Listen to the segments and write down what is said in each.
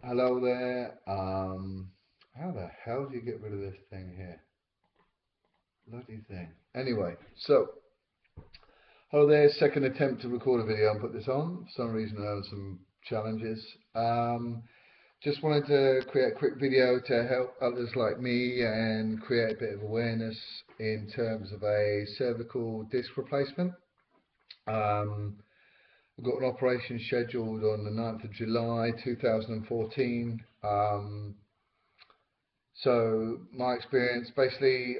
Hello there. How the hell do you get rid of this thing here? Bloody thing. Anyway, so hello there. Second attempt to record a video and put this on. For some reason, I had some challenges. Just wanted to create a quick video to help others like me and create a bit of awareness in terms of a cervical disc replacement. I've got an operation scheduled on the 9th of July 2014. So my experience basically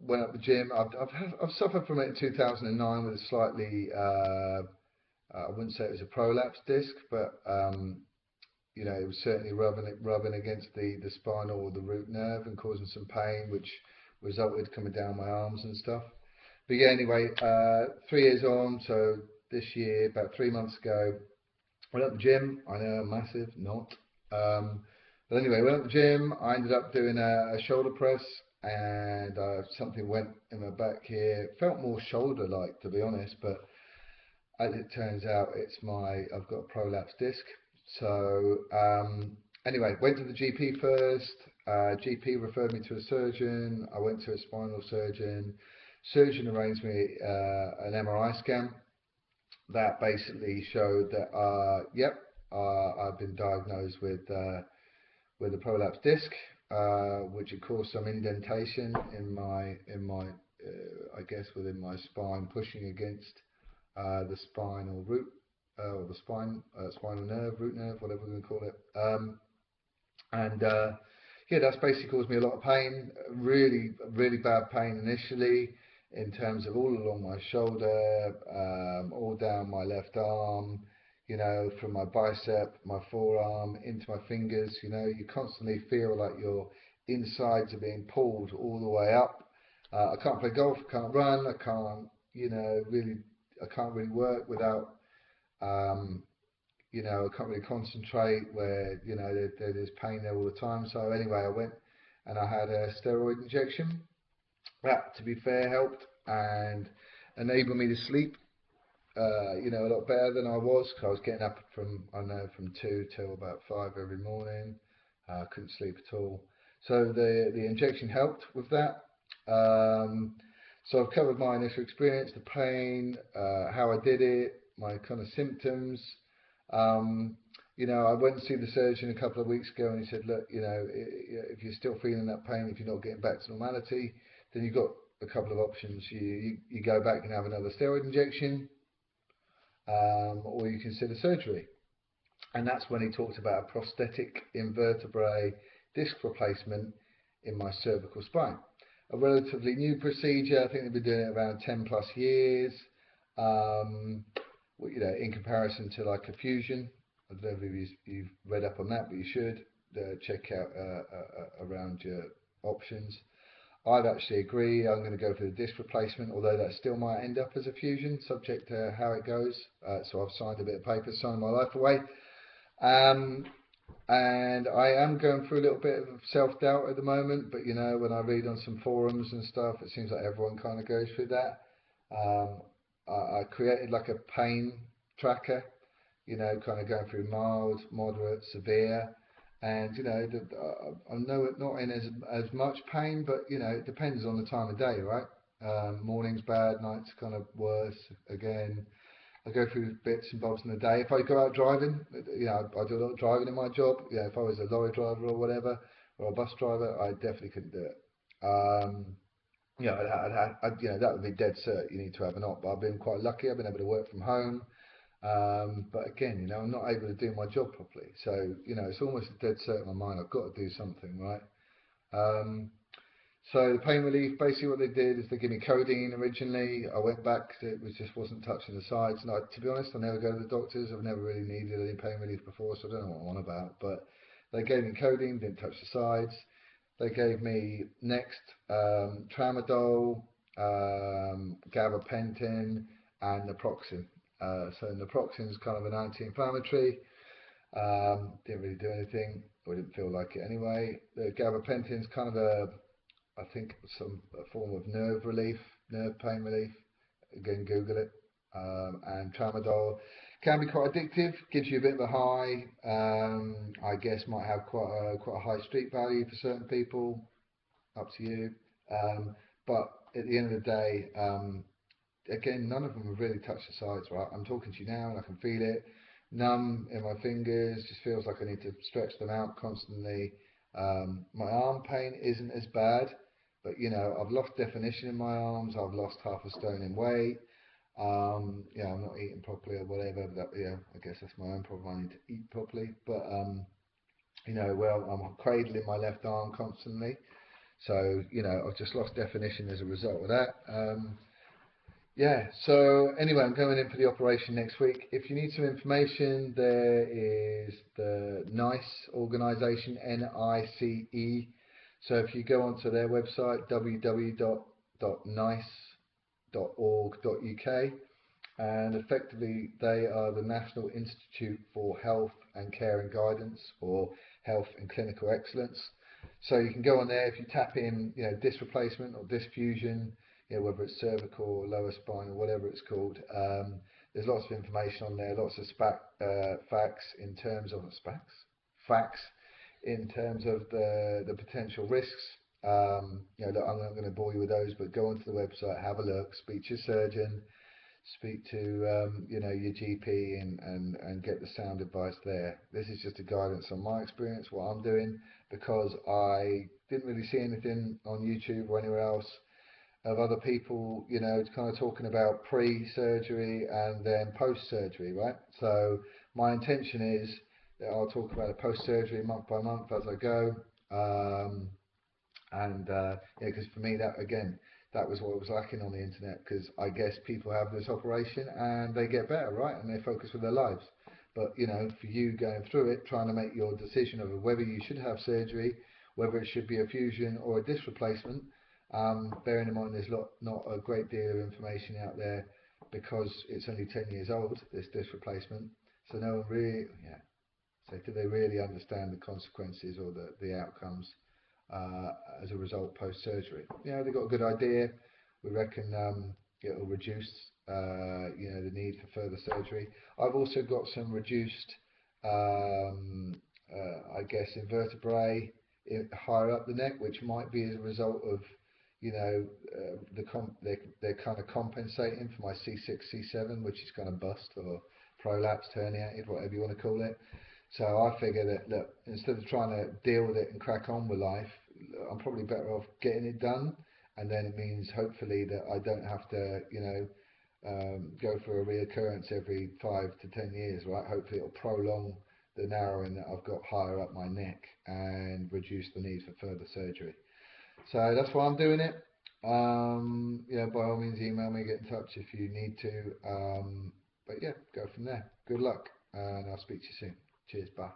went up the gym. I've suffered from it in 2009 with a slightly I wouldn't say it was a prolapse disc, but it was certainly rubbing against the spinal or the root nerve and causing some pain, which resulted coming down my arms and stuff. But yeah, anyway, 3 years on, so this year, about 3 months ago, went up the gym. I know, massive, not. But anyway, went up the gym. I ended up doing a shoulder press, and something went in my back here. It felt more shoulder-like, to be honest, but as it turns out, I've got a prolapse disc. So anyway, went to the GP first. GP referred me to a surgeon. I went to a spinal surgeon. Surgeon arranged me an MRI scan that basically showed that yep, I've been diagnosed with a prolapse disc, which had caused some indentation in my I guess within my spine, pushing against the spinal root or the spinal nerve, root nerve, whatever we're going to call it. And yeah, that's basically caused me a lot of pain, really bad pain initially, in terms of all along my shoulder, all down my left arm, from my bicep, my forearm, into my fingers. You constantly feel like your insides are being pulled all the way up. I can't play golf, I can't run, I can't, really, I can't really work without, um, I can't really concentrate where, there's pain there all the time. So anyway, I went and I had a steroid injection. That, to be fair, helped and enabled me to sleep, a lot better than I was. 'Cause I was getting up from, I don't know, from 2 till about 5 every morning. Couldn't sleep at all. So the injection helped with that. So I've covered my initial experience, the pain, how I did it, my kind of symptoms. Um, I went to see the surgeon a couple of weeks ago, and he said, look, if you're still feeling that pain, if you're not getting back to normality, then you've got a couple of options. You go back and have another steroid injection, or you consider surgery. And that's when he talked about a prosthetic invertebrate disc replacement in my cervical spine. A relatively new procedure. I think they've been doing it around 10 plus years. Um, in comparison to like a fusion. I don't know if you've read up on that, but you should check out around your options. I'd actually agree. I'm going to go for the disc replacement, although that still might end up as a fusion, subject to how it goes. So I've signed a bit of paper, signed my life away. Um, and I am going through a little bit of self-doubt at the moment, but when I read on some forums and stuff, it seems like everyone kind of goes through that. Um, I created like a pain tracker, kind of going through mild, moderate, severe, and I know it not in as much pain, but it depends on the time of day, right? Morning's bad, night's kind of worse. Again, I go through bits and bobs in the day. If I go out driving, I do a lot of driving in my job. If I was a lorry driver or whatever, or a bus driver, I definitely couldn't do it. Um, that would be dead cert. You need to have an op. But I've been quite lucky. I've been able to work from home. But again, I'm not able to do my job properly. So, it's almost a dead cert in my mind. I've got to do something, right? Um, so the pain relief, basically what they did is they gave me codeine originally. I went back 'cause it just wasn't touching the sides. And to be honest, I never go to the doctors. I've never really needed any pain relief before, so I don't know what I'm on about. But they gave me codeine, didn't touch the sides. They gave me next tramadol, gabapentin, and naproxen. So naproxen is kind of an anti-inflammatory. Didn't really do anything, or didn't feel like it anyway. The gabapentin is kind of I think a form of nerve pain relief. Again, Google it. And tramadol. Can be quite addictive, gives you a bit of a high. I guess might have quite a high street value for certain people. Up to you. Um, but at the end of the day, again, none of them have really touched the sides, right? I'm talking to you now and I can feel it. Numb in my fingers, just feels like I need to stretch them out constantly. My arm pain isn't as bad, but I've lost definition in my arms. I've lost half a stone in weight. I'm not eating properly or whatever. I guess that's my own problem. I need to eat properly. But well, I'm cradling my left arm constantly. So, I've just lost definition as a result of that. Yeah, so anyway, I'm going in for the operation next week. If you need some information, there is the NICE organisation, NICE. So if you go onto their website, www.nice.org.uk, and effectively they are the National Institute for Health and Care and Guidance, or Health and Clinical Excellence. So you can go on there. If you tap in, disc replacement or disc fusion, whether it's cervical or lower spine or whatever it's called, there's lots of information on there, lots of facts in terms of facts in terms of the potential risks. Look, I'm not going to bore you with those, but go onto the website, have a look, speak to your surgeon, speak to your GP, and get the sound advice there. This is just a guidance on my experience, what I'm doing, because I didn't really see anything on YouTube or anywhere else of other people, kind of talking about pre-surgery and then post-surgery, right? So my intention is that I'll talk about it post-surgery month by month as I go. Um, and because for me, that again, that was what was lacking on the internet, because I guess people have this operation and they get better, right? And they focus with their lives. But for you going through it, trying to make your decision of whether you should have surgery, whether it should be a fusion or a disc replacement, bearing in mind there's not a great deal of information out there, because it's only 10 years old, this disc replacement. So no one really, so do they really understand the consequences or the outcomes as a result post-surgery? They've got a good idea. We reckon it'll reduce the need for further surgery. I've also got some reduced, I guess, invertebrae higher up the neck, which might be as a result of they're kind of compensating for my C6, C7, which is kind of bust or prolapsed, herniated, whatever you want to call it. So I figure that, look, instead of trying to deal with it and crack on with life, I'm probably better off getting it done, and then it means hopefully that I don't have to, go for a reoccurrence every 5 to 10 years, right? Hopefully it'll prolong the narrowing that I've got higher up my neck and reduce the need for further surgery. So that's why I'm doing it. By all means, email me, get in touch if you need to. But yeah, go from there. Good luck, and I'll speak to you soon. Cheers, bye.